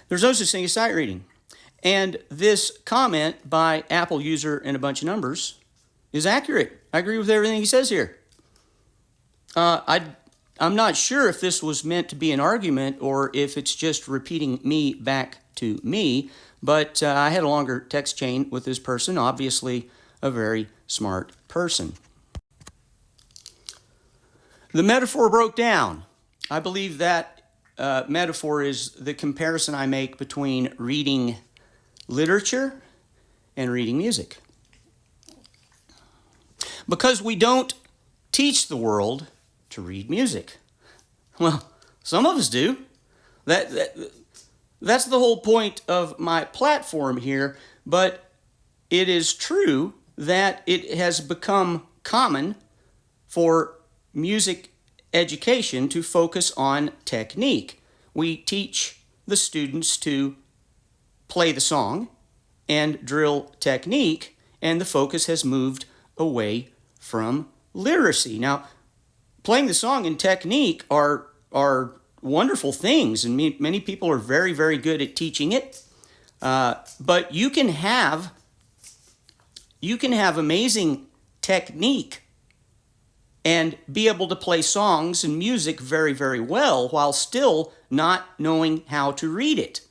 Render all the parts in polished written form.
There's no such thing as sight reading. And this comment by Apple user and a bunch of numbers is accurate. I agree with everything he says here. I'm not sure if this was meant to be an argument or if it's just repeating me back to me, but I had a longer text chain with this person, obviously a very smart person. The metaphor broke down. I believe that metaphor is the comparison I make between reading literature and reading music. Because we don't teach the world to read music. Well, some of us do. That's the whole point of my platform here, but it is true that it has become common for music education to focus on technique. We teach the students to play the song and drill technique, and the focus has moved away from literacy. Now, playing the song and technique are wonderful things, and many people are very, very good at teaching it. But you can have amazing technique and be able to play songs and music very, very well while still not knowing how to read it.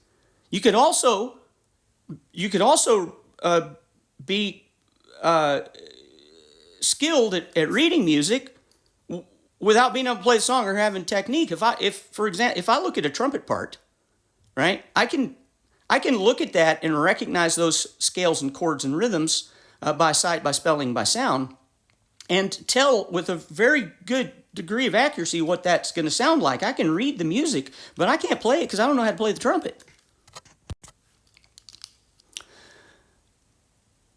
You could also be skilled at reading music without being able to play the song or having technique. For example, if I look at a trumpet part, right, I can look at that and recognize those scales and chords and rhythms by sight, by spelling, by sound, and tell with a very good degree of accuracy what that's going to sound like. I can read the music, but I can't play it because I don't know how to play the trumpet.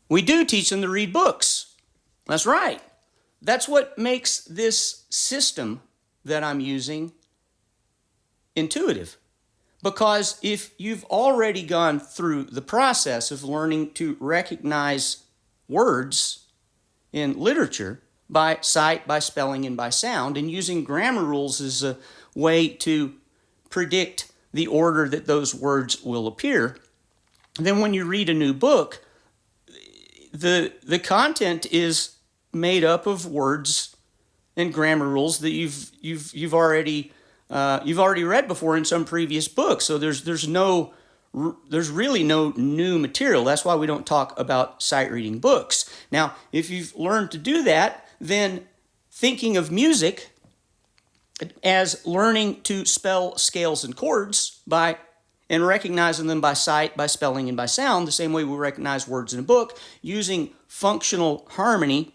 We do teach them to read books. That's right. That's what makes this system that I'm using intuitive. Because if you've already gone through the process of learning to recognize words in literature by sight, by spelling, and by sound, and using grammar rules as a way to predict the order that those words will appear, then when you read a new book, the content is made up of words and grammar rules that you've already read before in some previous book. So there's really no new material. That's why we don't talk about sight reading books. Now, if you've learned to do that, then thinking of music as learning to spell scales and chords and recognizing them by sight, by spelling, and by sound, the same way we recognize words in a book, using functional harmony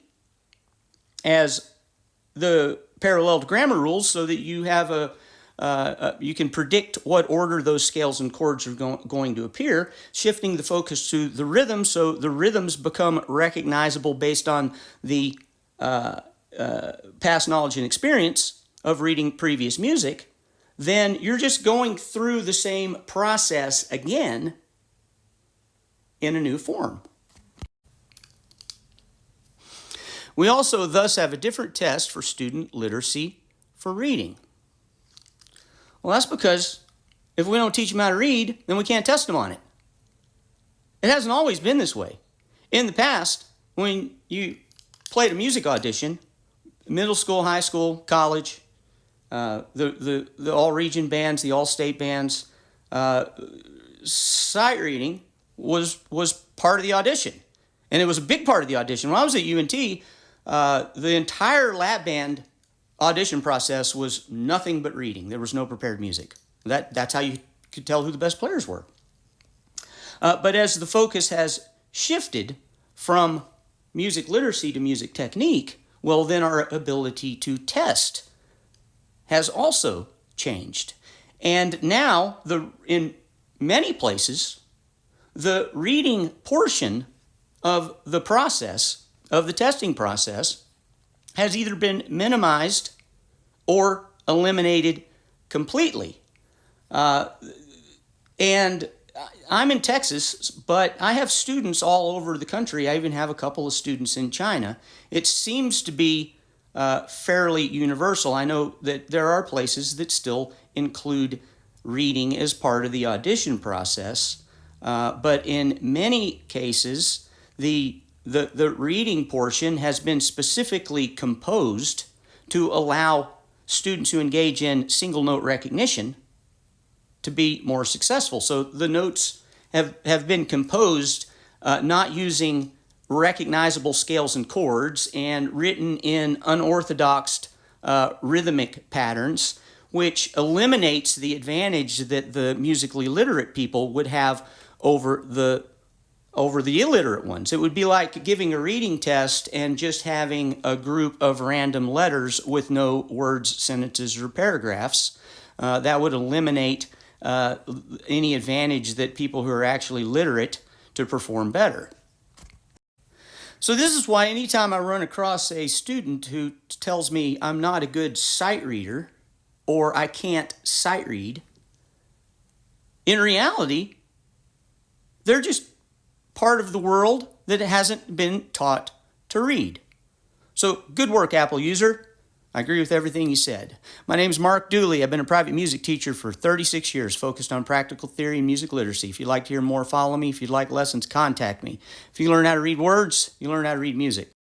as the paralleled grammar rules so that you have you can predict what order those scales and chords are going to appear, shifting the focus to the rhythm so the rhythms become recognizable based on the past knowledge and experience of reading previous music, then you're just going through the same process again in a new form. We also thus have a different test for student literacy for reading. Well, that's because if we don't teach them how to read, then we can't test them on it. It hasn't always been this way. In the past, when you played a music audition, middle school, high school, college, the all-region bands, the all-state bands, sight reading was part of the audition. And it was a big part of the audition. When I was at UNT, the entire lab band audition process was nothing but reading. There was no prepared music. That's how you could tell who the best players were. But as the focus has shifted from music literacy to music technique, well, then our ability to test has also changed. And now, in many places, the reading portion of the process, of the testing process, has either been minimized or eliminated completely. And I'm in Texas, but I have students all over the country. I even have a couple of students in China. It seems to be fairly universal. I know that there are places that still include reading as part of the audition process. But in many cases, the reading portion has been specifically composed to allow students who engage in single note recognition to be more successful. So the notes have been composed not using recognizable scales and chords and written in unorthodox rhythmic patterns, which eliminates the advantage that the musically literate people would have over the illiterate ones. It would be like giving a reading test and just having a group of random letters with no words, sentences, or paragraphs. That would eliminate any advantage that people who are actually literate to perform better. So this is why anytime I run across a student who tells me I'm not a good sight reader or I can't sight read, in reality, they're just part of the world that hasn't been taught to read. So good work, Apple user. I agree with everything you said. My name is Mark Dooley. I've been a private music teacher for 36 years, focused on practical theory and music literacy. If you'd like to hear more, follow me. If you'd like lessons, contact me. If you learn how to read words, you learn how to read music.